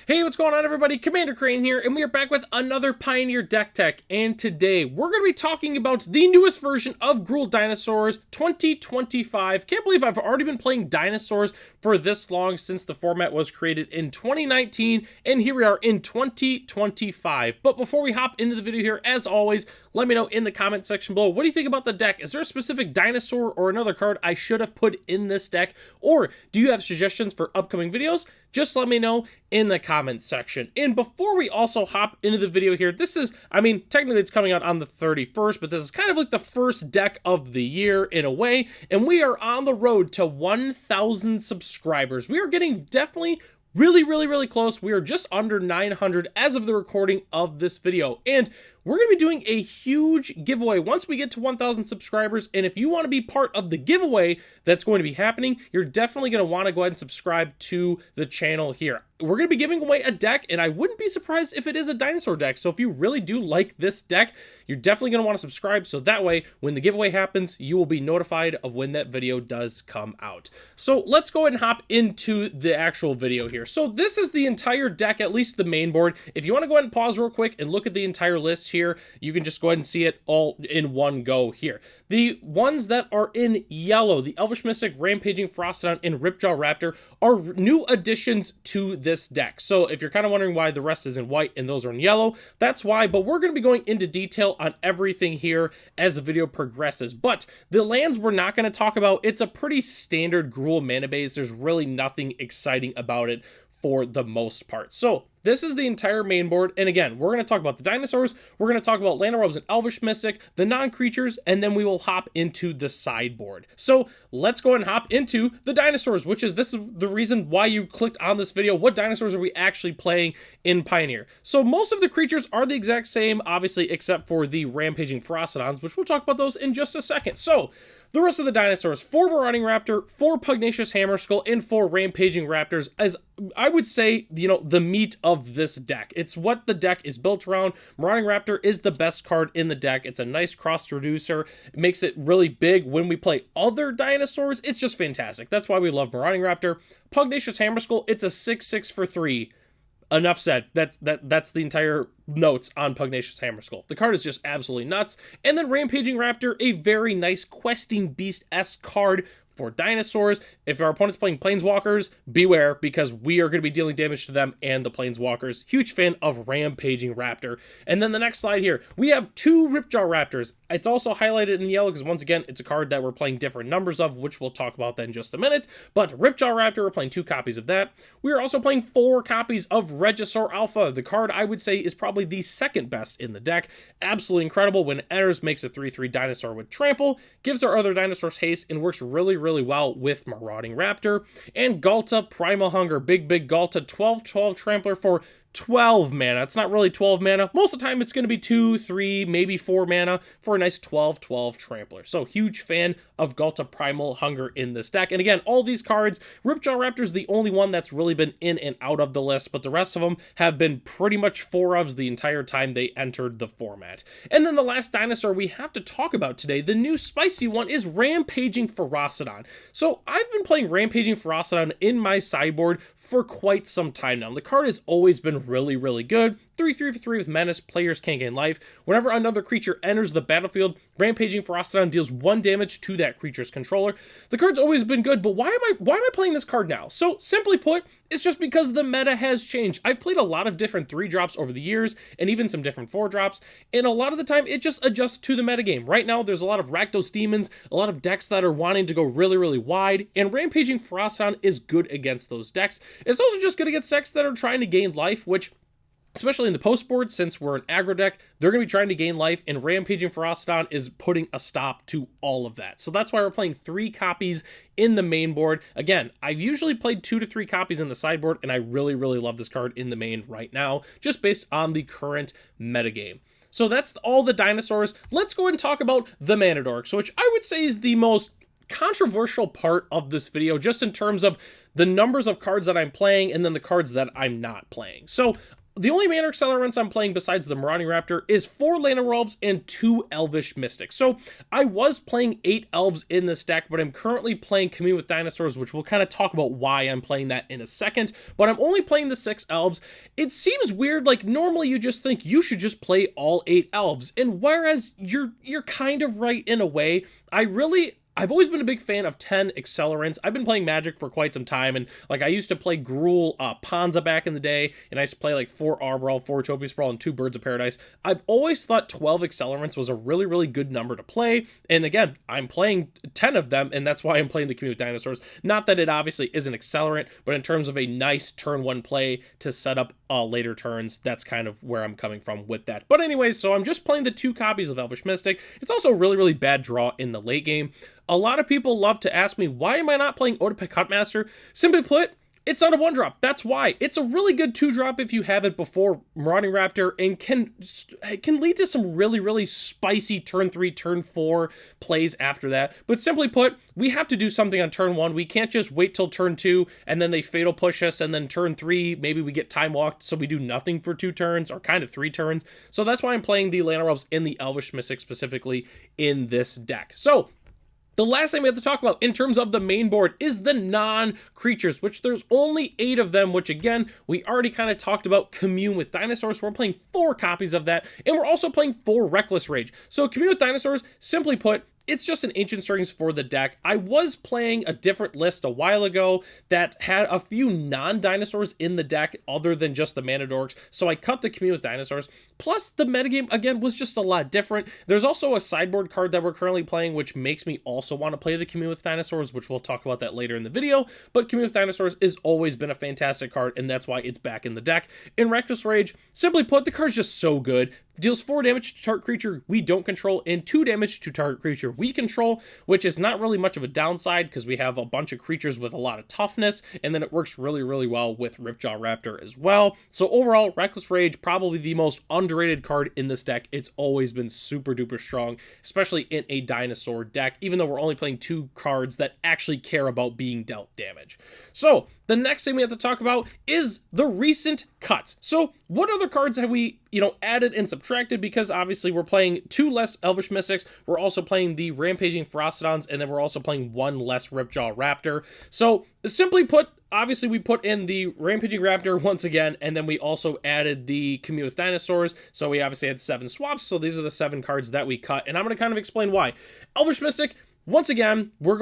Hey, what's going on everybody? Commander Crane here, and we are back with another Pioneer deck tech, and today we're going to be talking about the newest version of Gruul Dinosaurs 2025. Can't believe I've already been playing dinosaurs for this long since the format was created in 2019, and here we are in 2025. But before we hop into the video here, as always, let me know in the comment section below, what do you think about the deck? Is there a specific dinosaur or another card I should have put in this deck? Or do you have suggestions for upcoming videos? Just let me know in the comments section. And before we also hop into the video here, this is, technically it's coming out on the 31st, but this is kind of like the first deck of the year in a way, and we are on the road to 1,000 subscribers. We are getting definitely really close. We are just under 900 as of the recording of this video, and we're going to be doing a huge giveaway once we get to 1,000 subscribers, and if you want to be part of the giveaway that's going to be happening, you're definitely going to want to go ahead and subscribe to the channel here. We're going to be giving away a deck, and I wouldn't be surprised if it is a dinosaur deck, so if you really do like this deck, you're definitely going to want to subscribe, so that way, when the giveaway happens, you will be notified of when that video does come out. So let's go ahead and hop into the actual video here. So this is the entire deck, at least the main board. If you want to go ahead and pause real quick and look at the entire list here, you can just go ahead and see it all in one go here. The ones that are in yellow, the Elvish Mystic, Rampaging Ferocidon, and Ripjaw Raptor, are new additions to this deck. So if you're kind of wondering why the rest is in white and those are in yellow, that's why, but we're going to be going into detail on everything here as the video progresses. But the lands we're not going to talk about, it's a pretty standard Gruul mana base. There's really nothing exciting about it for the most part. So this is the entire main board, and again, we're going to talk about the dinosaurs, we're going to talk about Land Robes and Elvish Mystic, the non-creatures, and then we will hop into the sideboard. So let's go ahead and hop into the dinosaurs, this is the reason why you clicked on this video. What dinosaurs are we actually playing in Pioneer? So most of the creatures are the exact same, obviously, except for the Rampaging Ferocidons, which we'll talk about those in just a second. So the rest of the dinosaurs, 4 Marauding Raptor, 4 Pugnacious Hammerskull, and 4 Rampaging Raptors, as I would say, the meat of this deck. It's what the deck is built around. Marauding Raptor is the best card in the deck. It's a nice cross reducer. It makes it really big when we play other dinosaurs. It's just fantastic. That's why we love Marauding Raptor. Pugnacious Hammerskull, it's a 6/6 for 3. Enough said. That's the entire notes on Pugnacious Hammerskull. The card is just absolutely nuts. And then Rampaging Raptor, a very nice questing beast-esque card for dinosaurs. If our opponent's playing Planeswalkers, beware, because we are going to be dealing damage to them and the Planeswalkers. Huge fan of Rampaging Raptor. And then the next slide here, we have 2 Ripjaw Raptors. It's also highlighted in yellow because, once again, it's a card that we're playing different numbers of, which we'll talk about then in just a minute. But Ripjaw Raptor, we're playing 2 copies of that. We are also playing 4 copies of Regisaur Alpha. The card I would say is probably the second best in the deck. Absolutely incredible. When it enters, makes a 3/3 dinosaur with trample, gives our other dinosaurs haste, and works really well with Marauding Raptor. And Ghalta Primal Hunger, big Ghalta, 12/12 trampler for 12 mana. It's not really 12 mana. Most of the time it's going to be 2, 3, maybe 4 mana for a nice 12/12 trampler. So huge fan of Ghalta Primal Hunger in this deck. And again, all these cards, Ripjaw Raptor is the only one that's really been in and out of the list, but the rest of them have been pretty much 4-ofs the entire time they entered the format. And then the last dinosaur we have to talk about today, the new spicy one, is Rampaging Ferocidon. So I've been playing Rampaging Ferocidon in my sideboard for quite some time now. The card has always been really good. 3/3 for 3 with Menace, players can't gain life. Whenever another creature enters the battlefield, Rampaging Ferocidon deals 1 damage to that creature's controller. The card's always been good, but why am I playing this card now? So simply put, it's just because the meta has changed. I've played a lot of different 3-drops over the years, and even some different 4-drops, and a lot of the time it just adjusts to the metagame. Right now, there's a lot of Rakdos Demons, a lot of decks that are wanting to go really wide, and Rampaging Ferocidon is good against those decks. It's also just good against decks that are trying to gain life, which, especially in the post board, since we're an aggro deck, they're going to be trying to gain life, and Rampaging Ferocidon is putting a stop to all of that. So that's why we're playing 3 copies in the main board. Again, I've usually played 2 to 3 copies in the sideboard, and I really love this card in the main right now, just based on the current metagame. So that's all the dinosaurs. Let's go ahead and talk about the Mana Dorks, which I would say is the most controversial part of this video, just in terms of the numbers of cards that I'm playing and then the cards that I'm not playing. So the only mana accelerants I'm playing besides the Marauding Raptor is 4 Llanowar Elves and 2 Elvish Mystics. So I was playing 8 Elves in this deck, but I'm currently playing Commune with Dinosaurs, which we'll kind of talk about why I'm playing that in a second. But I'm only playing the 6 Elves. It seems weird, like normally you just think you should just play all 8 Elves, and whereas you're kind of right in a way, I've always been a big fan of 10 accelerants. I've been playing Magic for quite some time, and like I used to play Gruul Ponza back in the day, and I used to play like 4 Arbral, 4 Utopia Sprawl, and 2 Birds of Paradise. I've always thought 12 accelerants was a really, really good number to play, and again, I'm playing 10 of them, and that's why I'm playing the Commune with Dinosaurs. Not that it obviously is an accelerant, but in terms of a nice turn 1 play to set up later turns, that's kind of where I'm coming from with that. But anyways, so I'm just playing the 2 copies of Elvish Mystic. It's also a really, really bad draw in the late game. A lot of people love to ask me, why am I not playing Odipek Huntmaster? Simply put, it's not a 1-drop. That's why. It's a really good 2-drop if you have it before Marauding Raptor, and can lead to some really, really spicy turn 3, turn 4 plays after that. But simply put, we have to do something on turn 1. We can't just wait till turn 2, and then they fatal push us, and then turn 3, maybe we get time walked, so we do nothing for 2 turns, or kind of 3 turns. So that's why I'm playing the Llanowar Elves in the Elvish Mystic specifically in this deck. So the last thing we have to talk about in terms of the main board is the non-creatures, which there's only 8 of them, which again, we already kind of talked about Commune with Dinosaurs. We're playing 4 copies of that, and we're also playing 4 Reckless Rage. So Commune with Dinosaurs, simply put, it's just an Ancient Strings for the deck. I was playing a different list a while ago that had a few non-dinosaurs in the deck other than just the Mana Dorks, so I cut the Commune with Dinosaurs. Plus, the metagame, again, was just a lot different. There's also a sideboard card that we're currently playing, which makes me also want to play the Commune with Dinosaurs, which we'll talk about that later in the video. But Commune with Dinosaurs has always been a fantastic card, and that's why it's back in the deck. In Reckless Rage, simply put, the card's just so good. Deals 4 damage to target creature we don't control, and 2 damage to target creature we control, which is not really much of a downside because we have a bunch of creatures with a lot of toughness, and then it works really, really well with Ripjaw Raptor as well. So overall, Reckless Rage, probably the most underrated card in this deck. It's always been super duper strong, especially in a dinosaur deck, even though we're only playing 2 cards that actually care about being dealt damage. So the next thing we have to talk about is the recent cuts. So what other cards have we, added and subtracted? Because obviously we're playing 2 less Elvish Mystics. We're also playing the Rampaging Ferocidons, and then we're also playing 1 less Ripjaw Raptor. So simply put, obviously we put in the Rampaging Raptor once again, and then we also added the Commune with Dinosaurs. So we obviously had 7 swaps. So these are the 7 cards that we cut, and I'm going to kind of explain why. Elvish Mystic, once again, we're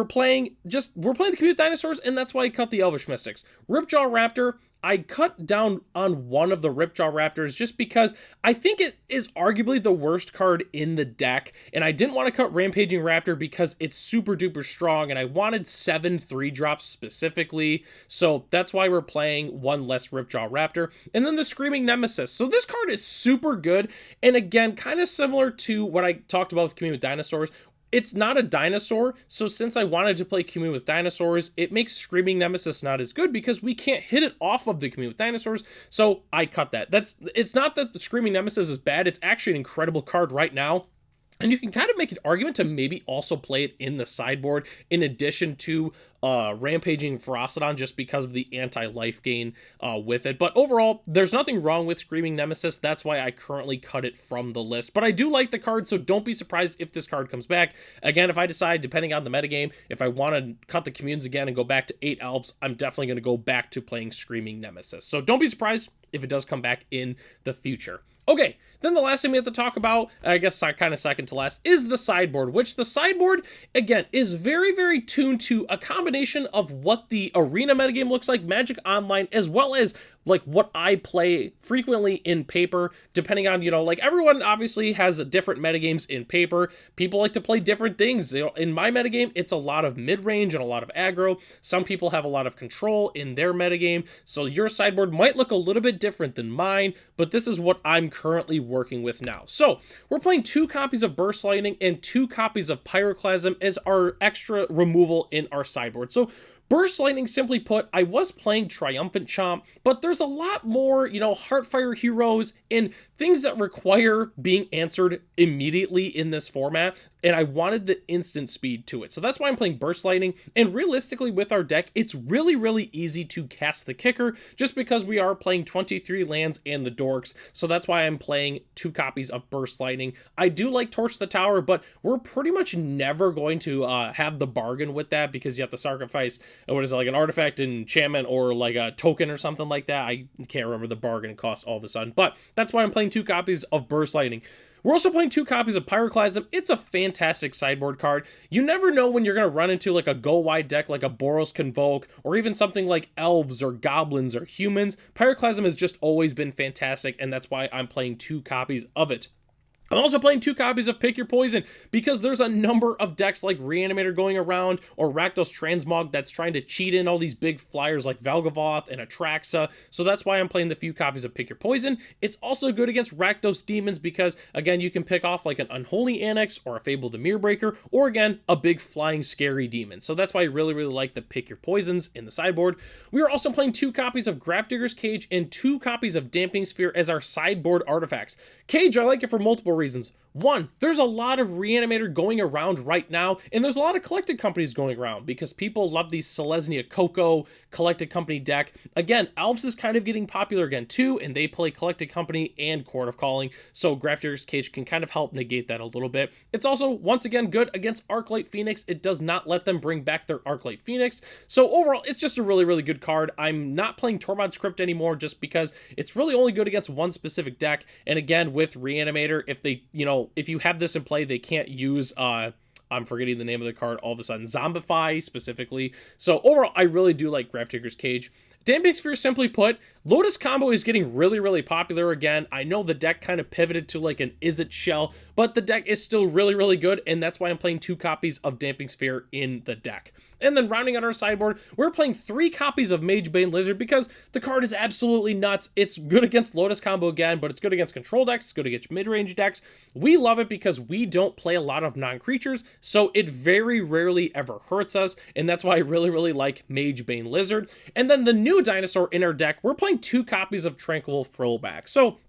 playing the Commune with Dinosaurs, and that's why I cut the Elvish Mystics. Ripjaw Raptor, I cut down on 1 of the Ripjaw Raptors just because I think it is arguably the worst card in the deck, and I didn't want to cut Rampaging Raptor because it's super duper strong, and I wanted 7 3-drops specifically, so that's why we're playing 1 less Ripjaw Raptor. And then the Screaming Nemesis. So this card is super good, and again, kind of similar to what I talked about with Commune with Dinosaurs. It's not a dinosaur, so since I wanted to play Commune with Dinosaurs, it makes Screaming Nemesis not as good because we can't hit it off of the Commune with Dinosaurs, so I cut that. It's not that the Screaming Nemesis is bad, it's actually an incredible card right now. And you can kind of make an argument to maybe also play it in the sideboard in addition to Rampaging Ferocidon just because of the anti-life gain with it. But overall, there's nothing wrong with Screaming Nemesis. That's why I currently cut it from the list. But I do like the card, so don't be surprised if this card comes back. Again, if I decide, depending on the metagame, if I want to cut the communes again and go back to 8 Elves, I'm definitely going to go back to playing Screaming Nemesis. So don't be surprised if it does come back in the future. Okay, then the last thing we have to talk about, I guess kind of second to last, is the sideboard, which the sideboard, again, is very, very tuned to a combination of what the arena metagame looks like, Magic Online, as well as like what I play frequently in paper, depending on, like everyone obviously has a different metagames in paper. People like to play different things. In my metagame, it's a lot of mid-range and a lot of aggro. Some people have a lot of control in their metagame. So your sideboard might look a little bit different than mine, but this is what I'm currently working with now. So we're playing 2 copies of Burst Lightning and 2 copies of Pyroclasm as our extra removal in our sideboard. So Burst Lightning, simply put, I was playing Triumphant Chomp, but there's a lot more, Heartfire heroes and things that require being answered immediately in this format, and I wanted the instant speed to it. So that's why I'm playing Burst Lightning, and realistically with our deck, it's really, really easy to cast the kicker, just because we are playing 23 lands and the dorks, so that's why I'm playing 2 copies of Burst Lightning. I do like Torch the Tower, but we're pretty much never going to have the bargain with that, because you have to sacrifice, what is it, like an artifact, enchantment, or like a token or something like that. I can't remember the bargain cost all of a sudden, but that's why I'm playing 2 copies of Burst Lightning. We're also playing 2 copies of Pyroclasm. It's a fantastic sideboard card. You never know when you're going to run into like a go-wide deck like a Boros Convoke, or even something like elves or goblins or humans. Pyroclasm has just always been fantastic, and that's why I'm playing 2 copies of it. I'm also playing 2 copies of Pick Your Poison, because there's a number of decks like Reanimator going around, or Rakdos Transmog that's trying to cheat in all these big flyers like Valgavoth and Atraxa, so that's why I'm playing the few copies of Pick Your Poison. It's also good against Rakdos Demons, because again, you can pick off like an Unholy Annex, or a Fabled Mirror Breaker, or again, a big flying scary demon. So that's why I really, really like the Pick Your Poisons in the sideboard. We are also playing 2 copies of Grafdigger's Cage and 2 copies of Damping Sphere as our sideboard artifacts. Cage, I like it for multiple reasons. One, there's a lot of Reanimator going around right now, and there's a lot of collected companies going around because people love these Selesnya Coco collected company deck. Again, Elves is kind of getting popular again too, and they play collected company and Court of Calling, so Grafdigger's Cage can kind of help negate that a little bit. It's also, once again, good against Arclight Phoenix. It does not let them bring back their Arclight Phoenix, so overall, it's just a really, really good card. I'm not playing Tormod Script anymore just because it's really only good against one specific deck, and again, with Reanimator, if they, if you have this in play, they can't use, I'm forgetting the name of the card all of a sudden, Zombify specifically. So overall, I really do like Grafdigger's Cage. Damping Sphere, simply put, Lotus Combo is getting really, really popular again. I know the deck kind of pivoted to like an Izzet shell, but the deck is still really, really good, and that's why I'm playing 2 copies of Damping Sphere in the deck. And then rounding out our sideboard, we're playing 3 copies of Magebane Lizard, because the card is absolutely nuts. It's good against Lotus Combo again, but it's good against control decks, it's good against mid-range decks. We love it because we don't play a lot of non-creatures, so it very rarely ever hurts us, and that's why I really, really like Magebane Lizard. And then the new dinosaur in our deck, we're playing 2 copies of Tranquil Frillback. So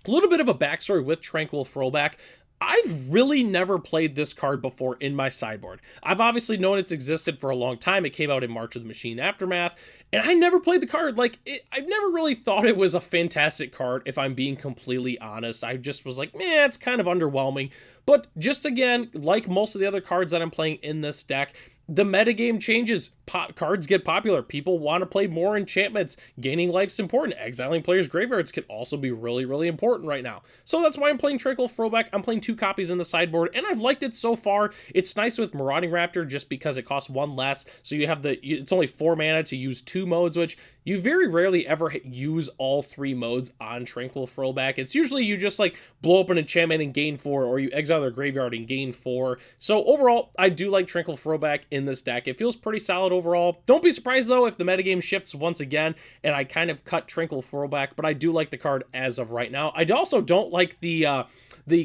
a little bit of a backstory with Tranquil Frillback. I've really never played this card before in my sideboard. I've obviously known it's existed for a long time. It came out in March of the Machine Aftermath, and I never played the card. I've never really thought it was a fantastic card, if I'm being completely honest. I just was like, it's kind of underwhelming. But just again, like most of the other cards that I'm playing in this deck, the metagame changes, cards get popular, people want to play more enchantments, gaining life's important, exiling players' graveyards can also be really, really important right now. So that's why I'm playing Tranquil Frillback. I'm playing 2 copies in the sideboard, and I've liked it so far. It's nice with Marauding Raptor just because it costs 1 less, so you have it's only 4 mana to use 2 modes, which you very rarely ever use all 3 modes on Tranquil Frillback. It's usually you just like blow up an enchantment and gain 4, or you exile their graveyard and gain 4. So overall, I do like Tranquil Frillback in this deck. It feels pretty solid overall. Don't be surprised though if the metagame shifts once again and I kind of cut Tranquil Frillback, but I do like the card as of right now. I also don't like the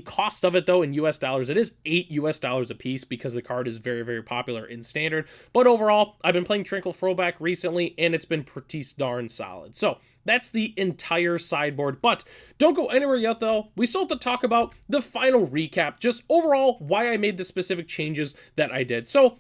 cost of it though in US dollars. It is $8 a piece because the card is very, very popular in standard. But overall, I've been playing Tranquil Frillback recently and it's been pretty darn solid. So that's the entire sideboard, but don't go anywhere yet though. We still have to talk about the final recap, just overall why I made the specific changes that I did. So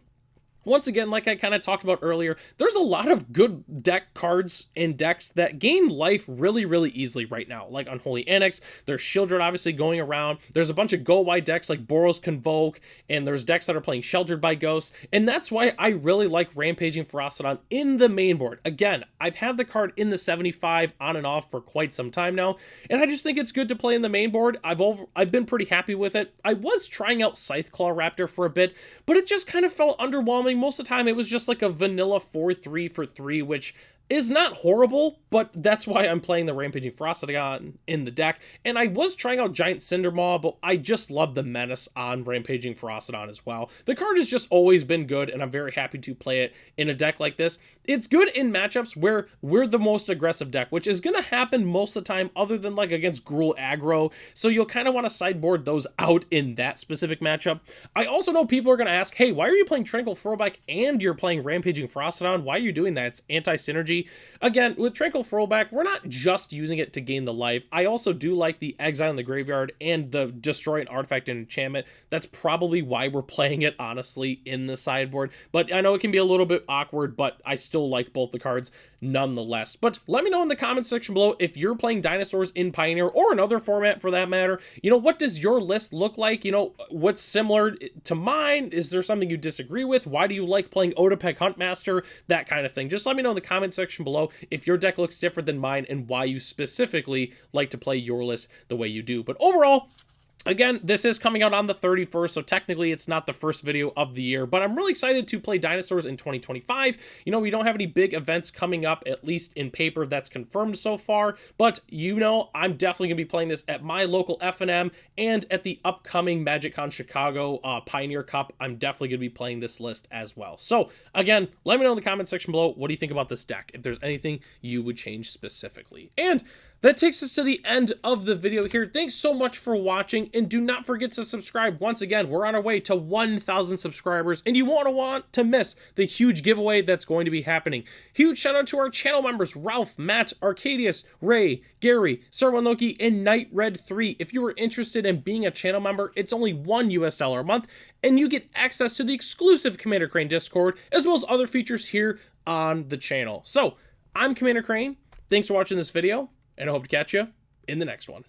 once again, like I kind of talked about earlier, there's a lot of good deck cards and decks that gain life really, really easily right now. Like Unholy Annex, there's Shieldred obviously going around. There's a bunch of go-wide decks like Boros Convoke, and there's decks that are playing Sheltered by Ghosts, and that's why I really like Rampaging Ferocidon in the main board. Again, I've had the card in the 75 on and off for quite some time now, and I just think it's good to play in the main board. I've been pretty happy with it. I was trying out Scytheclaw Raptor for a bit, but it just kind of felt underwhelming. Most of the time it was just like a vanilla 4-3 for 3, which is not horrible, but that's why I'm playing the Rampaging Frostodon in the deck. And I was trying out Giant Cindermaw, but I just love the Menace on Rampaging Frostodon as well. The card has just always been good, and I'm very happy to play it in a deck like this. It's good in matchups where we're the most aggressive deck, which is going to happen most of the time other than like against Gruul aggro. So you'll kind of want to sideboard those out in that specific matchup. I also know people are going to ask, hey, why are you playing Tranquil Furlback and you're playing Rampaging Frostodon? Why are you doing that? It's anti-synergy. Again, with Tranquil Furlback, we're not just using it to gain the life. I also do like the Exile in the Graveyard and the Destroy an Artifact and Enchantment. That's probably why we're playing it, honestly, in the sideboard. But I know it can be a little bit awkward, but I still like both the cards nonetheless. But let me know in the comments section below if you're playing dinosaurs in Pioneer or another format for that matter. You know, what does your list look like? You know, what's similar to mine? Is there something you disagree with? Why do you like playing Otepec Huntmaster? That kind of thing. Just let me know in the comment section below if your deck looks different than mine and why you specifically like to play your list the way you do. But overall, again, this is coming out on the 31st, so technically it's not the first video of the year, but I'm really excited to play dinosaurs in 2025. You know, we don't have any big events coming up, at least in paper, that's confirmed so far, but you know, I'm definitely going to be playing this at my local FNM and at the upcoming MagicCon Chicago Pioneer Cup. I'm definitely going to be playing this list as well. So again, let me know in the comment section below, what do you think about this deck? If there's anything you would change specifically. And that takes us to the end of the video here. Thanks so much for watching, and do not forget to subscribe. Once again, we're on our way to 1,000 subscribers, and you won't want to miss the huge giveaway that's going to be happening. Huge shout out to our channel members, Ralph, Matt, Arcadius, Ray, Gary, Sarwan Loki, and Night Red 3. If you are interested in being a channel member, it's only $1 a month, and you get access to the exclusive Commander Crane Discord, as well as other features here on the channel. So, I'm Commander Crane. Thanks for watching this video, and I hope to catch you in the next one.